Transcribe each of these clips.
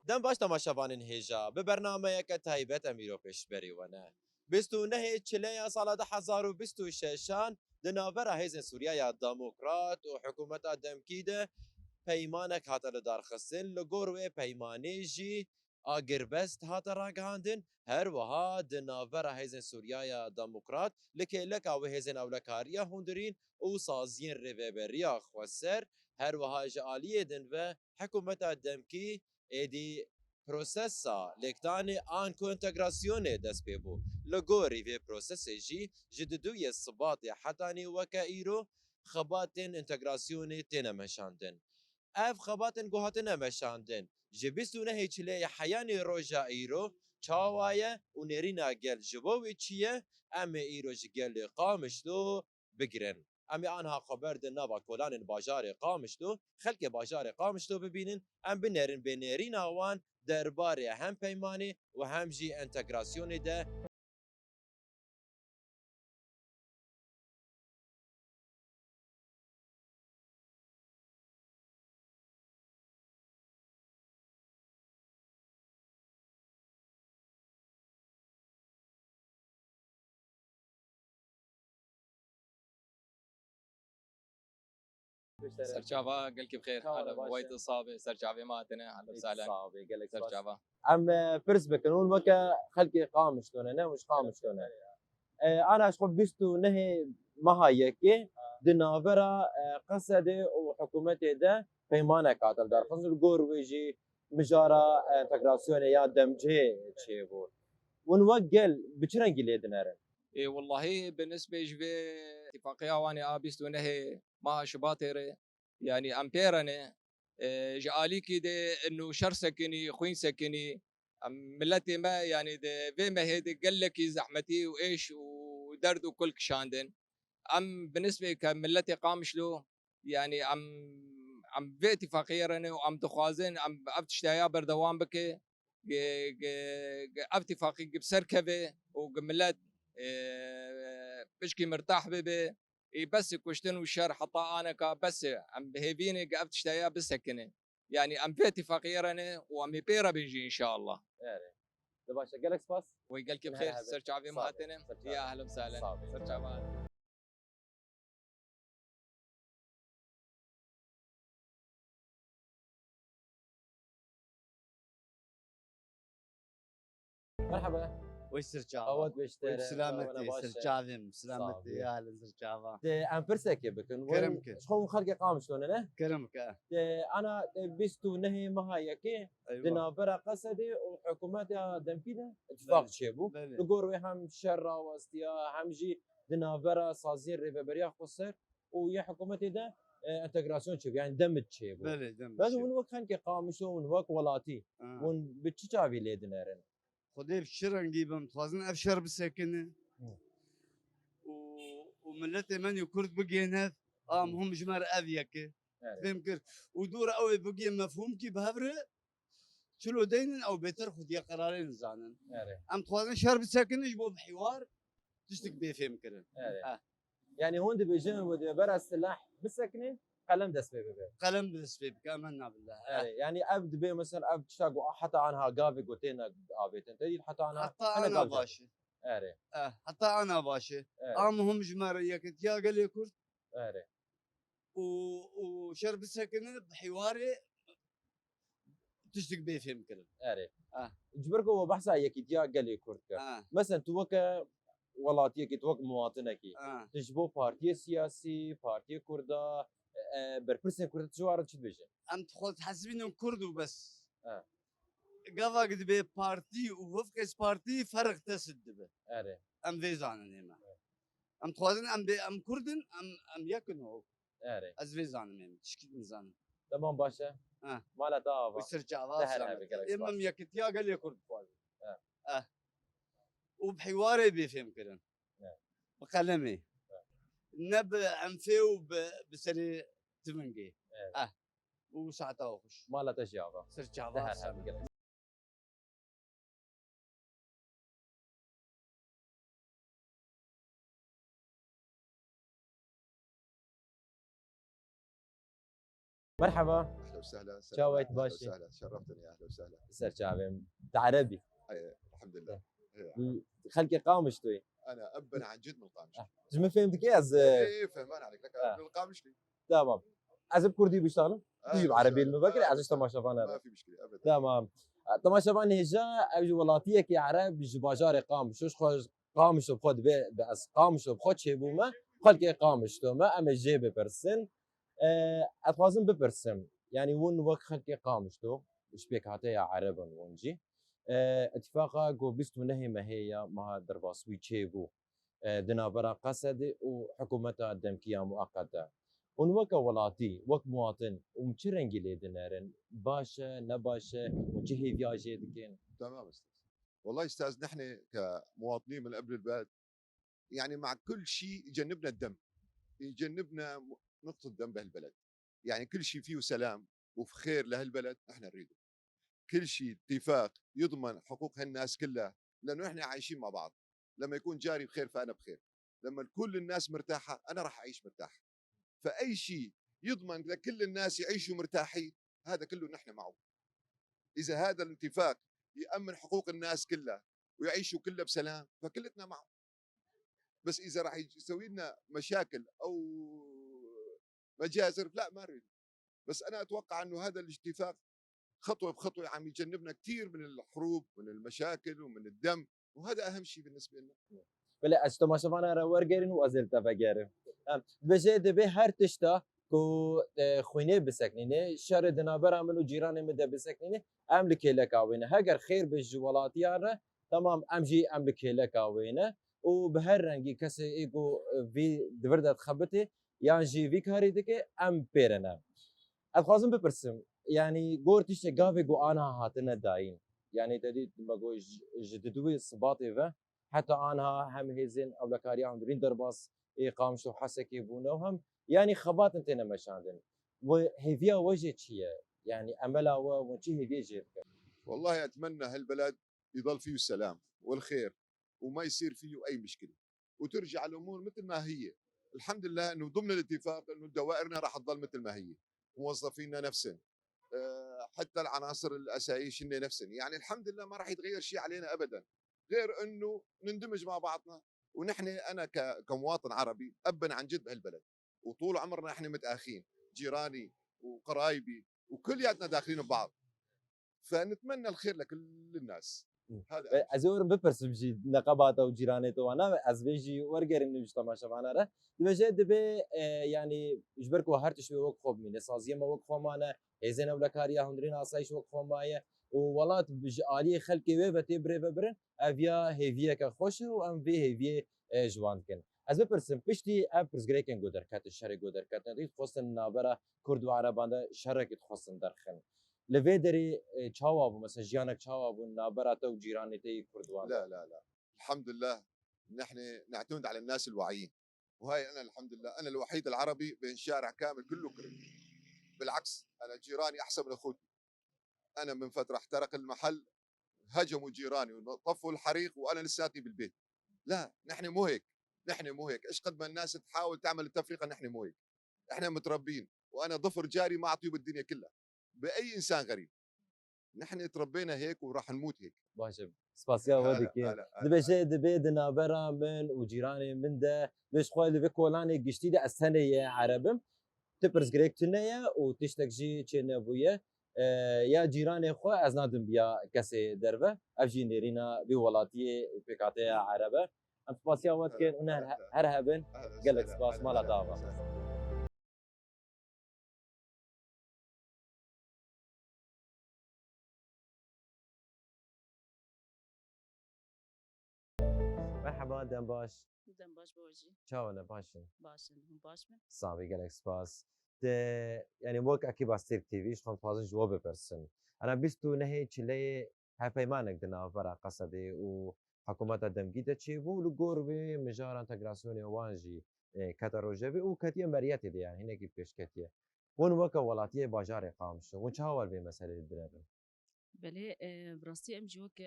دەم باش تەماشەوانین هێژا بە بەرنمەیەکە تایبەت ئەمیرۆ پێشبەریوەنە. 29 چلەیە ساڵە 2026 di navbera hêzên Sûriyaya Demokrat û hikûmeta demkî de peymanek hate li darxistin li gor wê peymanê jî agirbest hate ragihandin her wiha di navbera hêzên Sûriyaya Demokrat li kêleka wê hêzên ewlekariya hundirîn û saziyên rêveberiya xweser her wiha ji aliyê din ve hikûmeta demkî êdî prosesa lêktanê an ku integrasyonê dest pê bû. Li gorî vê prosesê jî ji didûyê sibatê hetanî weke îro xebatên integrasyonê têne meşandin. Ev xebatên ku hatine meşandin ji 29 çileyê heyanê roja îro çawa ye û nêrîna gel ji bo wê çi ye em ê îro ji gelê Qamişlo bigirin. Em ê anha xeber din nava kolanên bajarê Qamişlo xelkê bajarê Qamişlo bibînin em binerin bê nêrîna wan derbarê hem peymanê û hem jî entegrasyonê de سرچاوا قلك بخير هلا وايد اصابه سرچاوي ماتنا اهلا وسهلا سرچاوا ام برس بكنون وكا خلقي قامش لونه نه مش قامش لونه انا اشخب بيستو نهي مهايكي دنافرا قصدي وحكومتي ده بيمانه قاتل دار خصوص الجور ويجي مجارة انتجراسيون يا دمجه تشيبو ونوقل بشرنجي ليدنارن اي والله بالنسبه جبي اتفاقيه واني ابيست ونهي ما شباطري يعني امبيرني جالي كده انه شر سكني خوين سكني ملتي ما يعني في ما هيدي قال لك زحمتي وايش ودرد وكل كشاندن ام بالنسبه كملتي قامش له يعني عم في اتفاقيه رنا وعم تخوازن عم ابتشتايا بردوام بك اتفاقي بسركبه وقملات بشكي مرتاح به بس كشتن والشر حطا انا بس عم بهيفيني قفت اشتايا بسكنه يعني ام في اتفاقيه رنا وعم بيرا بنجي ان شاء الله. دباشا قالك سباس ويقال كيف بخير سرچاوي مهاتنا يا اهلا وسهلا سرچاوي مرحبا وش سرچاوا اود بشتري سلامتي سرچاوم سلامتي يا اهلا سرچاوا ام برسكي بكن كرمك شخون خلقي قامش لونه نه كرمك انا بيستو نهي مهايكي دنا برا قصدي وحكومات دمكيده اتفاق شيبو لقور هم شر واستيا هم جي دنا برا صازير ريفبريا خسر ويا حكومتي ده انتجراسيون شيب يعني دمج شيبو بله دمج بس ون وقت كان قامشو ون وقت ولاتي ون بتشابي ليدنارن خدي بشرن جيبم توازن ابشر بسكنه وملتي من يكرد بقينا هم جمار ابيك فهمت ودور قوي بقي مفهوم كي بهبره شلو دين او بيتر خدي قرارين زانن ام توازن شر بسكنه جبو بحوار تشتك بيفهم كده يعني هون دي بيجن ودي برا السلاح بسكنه قلم دس بي قلم دس بي كاملنا بالله يعني ابد بي مثلا ابد شاق حتى عنها قافي قوتينا ابيت انت حتى عنها حتى انا باشا حتى انا باشا هم جمارية كنت يا قال لي كرت وشرب السكنه بحواري تشتك بيه فهم كده جبركو بحثا يكيد يا قال لي كرت مثلا توكا ولاتي كي توك مواطنك تجبو بارتي سياسي بارتي كردا بربرسن كرد جوار تشد بيجي ام تخوت حسبين كردو بس قفا قد بي بارتي ووفق اس بارتي فرق تسد به ام فيزان نيما ام تخوزن ام كردن ام يكن هو از فيزان نيما تشكي نزان تمام باشا مالا دافا وسرجع راسه امم يكت يا قال لي كرد فاز وبحواري بيفهم كده بقلمي نب انفيو بسري تمنجي وساعتها وخش مالا تجاوب سرجع راسه مرحبا اهلا وسهلا. شاويت اهلا باشي. وسهلا، شرفتني. اهلا وسهلا. سر شعبي عربي الحمد لله. خلقي قامشتوي انا ابا عن جد من قامشلي. ما فهمتك يا از ايه فهمان عليك لك من قامشلي. تمام. عزب كردي بيشتغل تجيب عربي المبكر عزش تماشى فانا ما في مشكله ابدا. تمام. تماشى فانا هجا اجي ولاتيه كي عرب جباجار قامش شوش خوش قامش بخد بس قامش بخد شي بوما خلقي قامش تو ما اما جيب برسن اتوازن ببرسم يعني ون وقت خلقي قامش تو شبيك هاتيا عربا ونجي اتفاقا جو بيستو نهي ما هي ما درباس ويتشيبو دنابرا قصد وحكومتها دمكيه مؤقته ونوكا ولاتي وك مواطن ومشرنجي لي دنارن باشا نباشا وجهي فياجي دكين تمام استاذ. والله استاذ نحن كمواطنين من قبل البلد يعني مع كل شيء يجنبنا الدم، يجنبنا نقطه الدم بهالبلد. يعني كل شيء فيه سلام وفي خير لهالبلد احنا نريده. كل شيء اتفاق يضمن حقوق هالناس كلها، لانه احنا عايشين مع بعض. لما يكون جاري بخير فانا بخير، لما كل الناس مرتاحه انا راح اعيش مرتاح. فاي شيء يضمن لكل الناس يعيشوا مرتاحين هذا كله نحن معه. اذا هذا الاتفاق يامن حقوق الناس كلها ويعيشوا كلها بسلام فكلتنا معه. بس اذا راح يسوي لنا مشاكل او مجازر لا ما نريد. بس انا اتوقع انه هذا الاتفاق خطوه بخطوه عم يجنبنا كثير من الحروب ومن المشاكل ومن الدم، وهذا اهم شيء بالنسبه لنا. بلا اشتو ما شفنا را ورگرین و ازل تفگرم بجه دبی هر تشتا کو خوینه بسکنینه شر دنابر منو جیران مده بسکنینه ام لکیلک آوینه هگر خیر به جوالاتیاره تمام امجی ام لکیلک آوینه و به هر رنگی کسی ایگو وی دوردت خبته یان جی وی کاری دکه ام پیرنه اتخوازم بپرسم يعني قورتيش قافي قو انا هاتنا داين يعني تدي بقول جددوي صباطي فا حتى انا هم هيزين او لكاريا عندرين درباس اقامشو حسكي بونوهم يعني خبات انتنا مشاندن وهيفيا وجه شيء يعني املا وشي هيفيا جير والله اتمنى هالبلد يضل فيه السلام والخير وما يصير فيه اي مشكله وترجع الامور مثل ما هي. الحمد لله انه ضمن الاتفاق انه دوائرنا راح تضل مثل ما هي، موظفينا نفسهم، حتى العناصر الاسايش هن نفسهم. يعني الحمد لله ما راح يتغير شيء علينا ابدا غير انه نندمج مع بعضنا. ونحن انا كمواطن عربي ابا عن جد بهالبلد، وطول عمرنا احنا متاخين، جيراني وقرايبي وكلياتنا داخلين ببعض. فنتمنى الخير لكل الناس. هذا ازور بپرسم جي نقابات او جيراني وانا از بيجي ورگرين نيش تماشا وانا را دبجه دبي يعني جبركو هرتش وقفوا من سازيه ما وقفوا معنا اذن ولا كاريا هندرين اسايش وقفوا معايا وولات بجالي خلقي و بتبري ببرن افيا هيفيا كخوش وام في هيفي جوان كن از بپرسم پشتي ابرز گريكن گودر كات الشرق گودر كات دي خصن نابرا كرد و عربان شرق خصن درخن لفيدري تشاوابو مثلا جيانك تشاوابو نابراته وجيرانتي كردوان لا لا لا الحمد لله نحن نعتمد على الناس الواعيين. وهاي انا الحمد لله انا الوحيد العربي بين شارع كامل كله كرد. بالعكس انا جيراني احسن من اخوتي. انا من فتره احترق المحل هجموا جيراني وطفوا الحريق وانا لساتني بالبيت. لا نحن مو هيك. نحن مو هيك ايش قد ما الناس تحاول تعمل التفرقه نحن مو هيك. احنا متربين وانا ضفر جاري ما اعطيه بالدنيا كلها باي انسان غريب. نحن تربينا هيك وراح نموت هيك. باشا سباسيا ودك دبي دبي نابرا من وجيراني من ده ليش خويا دبي كولاني قشتي ده السنه يا عربم تبرز جريك تنيا وتشتك جي تشينا بويا يا جيراني خو از نادم بيا كسي دربه افجي نيرينا بولاتي بيكاتي عربه ام سباسيا ودك هر هبن قال لك سباس مالا دابا مرحبا دنباش دنباش بورجي تشاو باشن باشن هم باشمن صافي قالك سباس يعني وك اكي باستير تي في شلون فازن جواب بيرسن انا بيستو نهي تشلي هايمانك دنا فرا قصدي وحكومه دمجيتا تشيبو لغور بمجال انتجراسيون وانجي كاتاروجي وكاتيه مرياتي دي يعني هناك بيش كاتيه ون وكا ولاتيه باجار قامش ون تشاور بمساله الدنيا بله براستي ام جوك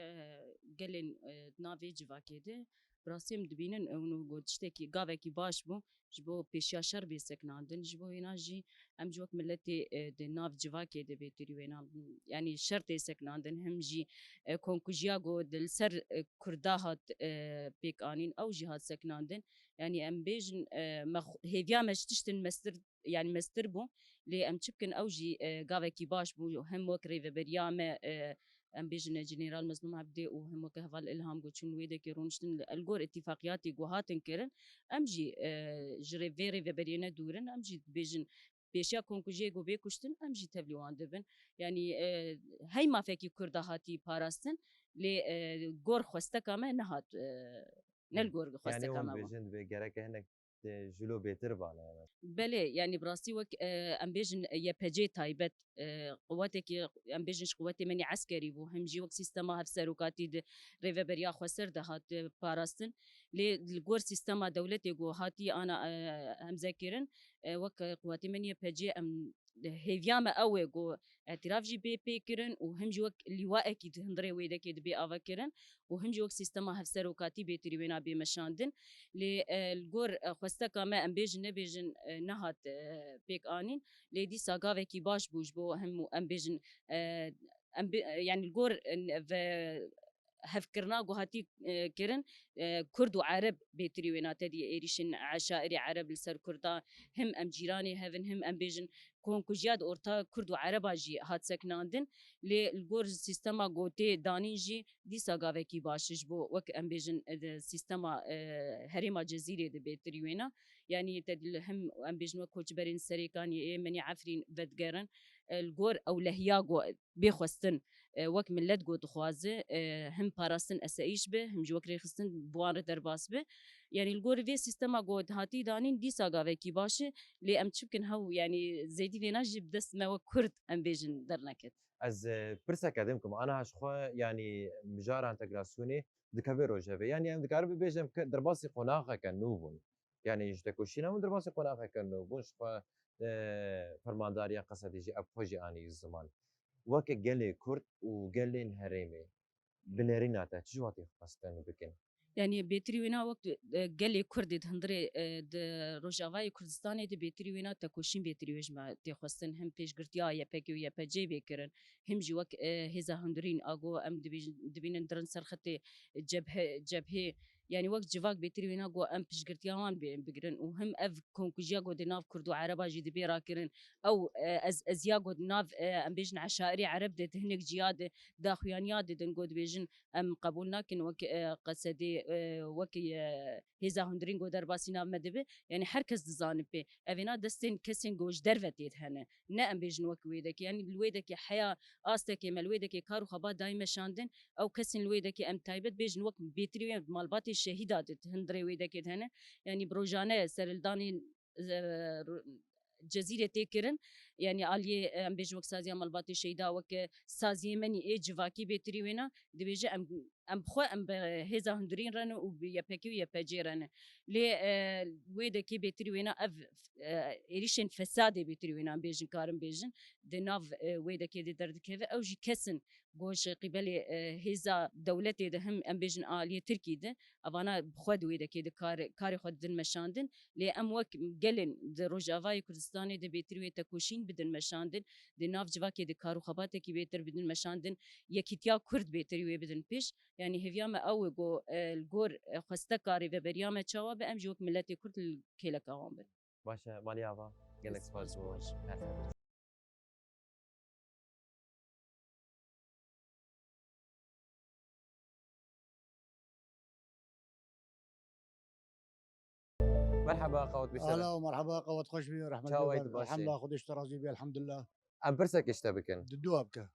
قالن نافي جواكيده براسیم دبینن اونو گوشته کی گاوه کی باش بو جبو پیشیا شر بی سکناندن جبو اینا جی ام جوک ملتی د ناف جواکی د بیتری وینا یعنی شرط سکناندن هم جی کنکوجیا گو دل سر کردا هات پیک آنین او جهاد سکناندن يعني ام بيجن هيفيا مشتشتن مستر يعني مستر بو لي ام تشبكن اوجي غافكي باش بو هم وكري بريامه ام بيجن جنرال مظلوم عبدي وهم كهفال الهام جوتشون ويدا كيرونشتن الجور اتفاقياتي جوهاتن كيرن امجي جري فيري برينا دورن امجي بيجن بيشيا كونكوجي جو بيكوشتن امجي تبليوان دبن يعني هاي ما فيكي كردا هاتي باراستن لي جور خوستكا ما نهات نلجور يعني خوستكا هم ما بيجن بجرك هناك جلو بيتر بانا بله يعني براسي وك ام بيجن يبجي تايبت قواتك ام بيجنش قواتي مني عسكري بو هم جي وك سيستما هفسروكاتي د ريفبريا خسر ده هات باراستن لي الجور سيستما دولتي جو هاتي انا هم ذاكرن وك قواتي مني يبجي ام هيفياما اوي جو اعتراف جي بي كيرن وهم جي وك لواء كي هندري ويدا كي بي افا كيرن وهم جي وك سيستما هفسروكاتي بيتري وينا بمشاندن لي الجور خستكا ما ام بيجن نبيجن نهات بيك آنين ليدي ساقاوه كي باش بوش بو هم ام بيجن يعني الجور هفكرنا هاتي كرن كرد وعرب بيتري وينات دي ايريشن عشائري عرب لسر كردا هم ام جيراني هفن هم ام بيجن كون كجياد اورتا كرد وعرب جي هات سكناندن للجور سيستما غوتي دانيجي دي ساغاوي كي باشش بو وك ام بيجن سيستما هريما جزيره دي بيتري وينا يعني تدل هم ام بيجن كوچبرين سريكان مني عفرين ودگرن الجور او لهياغو بيخستن وك ملت جو دخوازه هم باراستن اسايش به هم جوكري خستن بوار درباس به يعني الجور في سيستما جو هاتي دانين دي ساغاوي كي باشه لي ام تشكن هو يعني زيدي لينا جيب دس ما كرد ام بيجن درنكت از برسا كدمكم انا هشخو يعني مجار انتجراسيوني دكافي روجافي يعني ام دكار بيجم درباسي قناخه كنوبون يعني يجتكوشينا من درباسي قناخه كنوبون شخو فرمانداريا قصدي جي ابوجي اني الزمان وك قالي كرد وقالي الهريمي بنريناتا تجواتي خاصتن بكن يعني بيتري وينا وقت قالي كردي هندري د روجافاي كردستاني دي بيتري وينا تكوشين بيتري وجما تخصن هم بيش قرتيا يا بيكي ويا بيجي بيكرن هم جي وك هزا هندرين اغو ام دبين درن سرختي جبهه يعني وقت جواك بيتري وينا جو ام بيش قرتيا وان بيقرن وهم اف كونكوجيا جو ديناف كردو عربا جي دبي راكرن او ازيا جو ديناف ام بيجن عشائري عرب دي تهنك جياد داخوانيا دي دنجود بيجن ام قبولنا كن وك قصدي وكي هزا هندرينغو درباسينا مدبه يعني حركز دزانب بي افينا دستين كسين جوج درفتيت هنا نام بيجن وك ويدك يعني الويدك حياه استك ملويدك كارو خبا دايما شاندن او كسين الويدك ام تايبت بيجن وك بيتري مالباتي الشهيدات هندري ويدك هنا يعني بروجانه سرلداني جزيره تيكرن يعني علي ام بيج وك سازي مالباتي شيدا وك سازي مني اي جواكي بيتري وينا دبيجي ام بخو ام هزا هندرين رن ويا بيكي ويا بيجيرن لي ويدا كي بيتري وينا اف ايريشن فساد بيتري وينا بيجن كارم بيجن دناف ويدا كي درد كيف او جي كسن گوش قبل هزا دولتي ده هم ام بيجن آلية تركي ده افانا بخود ويدا كي ده كاري خود دن مشاندن لي ام وك قلن ده روجافاي كردستاني ده بيتري تكوشين بدن مشاندن ده ناف جواكي ده كارو خباته كي بيتر بدن مشاندن يكيتيا كرد بيتري بدن بيش يعني هفياما او جو الجور خستكاري وبريامه تشوا بام جوك ملتي كرد الكيلك اوامبر باشا ماليافا قالك سباز مرحبا قوت بشرف هلا ومرحبا قوت خوش بي ورحمة الله شاويت وبركاته الحمد باشي لله خدش ترازي بي الحمد لله ام برسك اشتبكن ددوها بك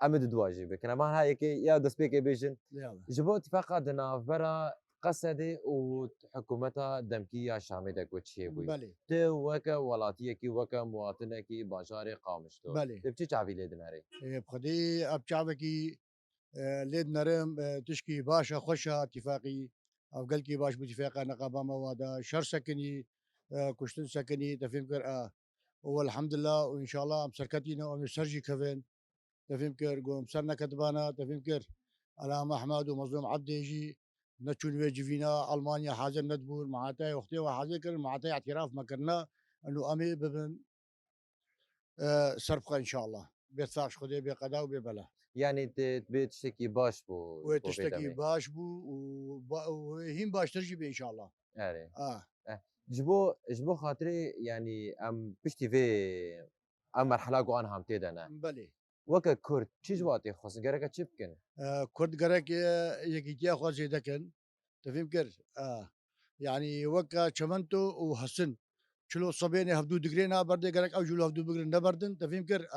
ام ددواجي بكن ما هاي كي يا دسبيك بيجن يلا جبو اتفاق دنا برا قصدي وحكومتها دمكية شامي دك وتشي بوي بلي تو وكا ولاتية كي وكا مواطنة كي باشاري قامشتو بلي تبتي شعبي ليدن هاري بخدي ابشعبكي ليد نرم تشكي باشا خوشها اتفاقي افقلكي باش باتفاقا نقابة موادا شر سكني كشتن سكني تفهمكر والحمد لله وان شاء الله مسركتينا ومسرجي كفين تفهمكر قوم سرنا كتبانا تفهمكر علام احمد ومظلوم عبد يجي نتشون ويجينا ألمانيا حاضر ندبور معناتها وقتها وحاضر كرن معناتها اعتراف ما كرنا إنه أمي ببن سرقة إن شاء الله بيتفاقش خدي بقضاء وببلا يعني تبي تشتكي باش بو وتشتكي باش بو وهين باش ترجي بي إن شاء الله اري آه جبو خاطري يعني ام بشتي في ام مرحله قوان هم تيدنا بلي وك كرد چی جواتي خاص گرك چی بکن كرد قرك يكيتيا خوازي دكن تفهم كر يعني وكا شمنتو وحسن شلو صبيني هفدو دقرينا برد قرك او جلو هفدو بقرن نبردن تفهم كر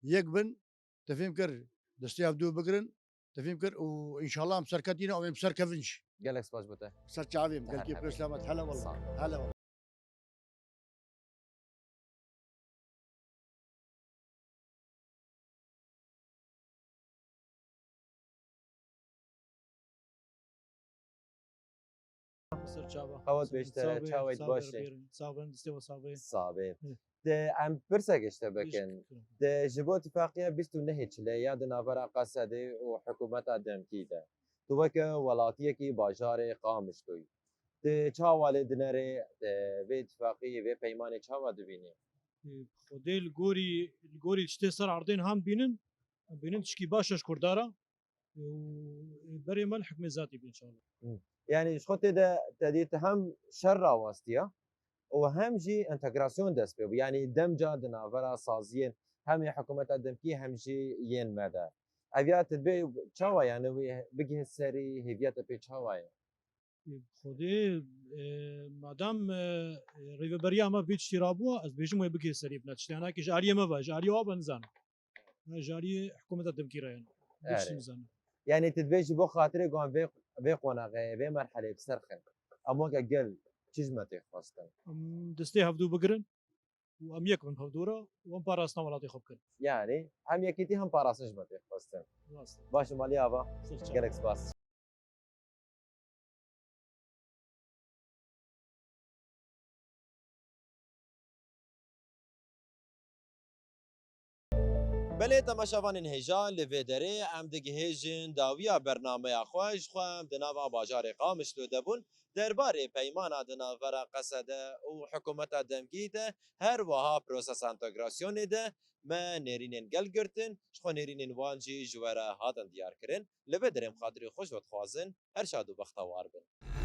يقبن تفهم كر دستي هفدو بقرن تفهم كر وان شاء الله مسركتينا او مسركفنش قالك سباش بوته سرت عظيم سهل قال كيف حبيبي. سلامت هلا والله صح. هلا والله خوات بیشتر چاوید باشه صابه ده ام برسك اشتبكن ده جبو اتفاقية بيستو نهي چليا ده نافرا قصده وحكومة دمكيده تو وك ولاتيه كي باجار قامشتوي ده چاوالي دنره ده في اتفاقية في پیمانه چاوا دبيني خدي الجوري تشتي صار عرضين هم بينن تشكي باشش كردارا وبري مال حكم ذاتي ان شاء الله يعني شخوت ده تديت هم شر واستيا وهم جي انتجراسيون دست بيو يعني دمجا دنافرا سازين هم حكومة دمكي هم جي ين مدى ابيات تبي چاوا يعني بگه سري هيفيات بي چاوا خدي مادام ريفا بريا ما بيت شرابوا از بيجي مو بكي سري بنات انا كي جاريه ما با جاريه وابا نزان جاريه حكومه الدمكيره يعني بيش نزان يعني تدبيج بو خاطري قام في قناغي في مرحله بسرخن اما قال چجمتي خواستن دستي هفدو بقرن وام يكمن هفدورا وام باراستان ولاتي خبكن يعني هم يكيتي هم باراسج متي خواستن باش مالي ابا قالك سباس بله تماشاوان انهجان لفيدري ام دگهجن داویا برنامه خوش خوام دناوا باجار قامش لو دبون درباره پیمانا دناورا قصده و حکومت دمگیده هر وها پروسس انتگراسیون ده ما نرینن گل گرتن شخو نرینن وانجی جواره هاتن دیار کرن لبدرم خاطری خوش و خوازن هر شاد و بختوار بن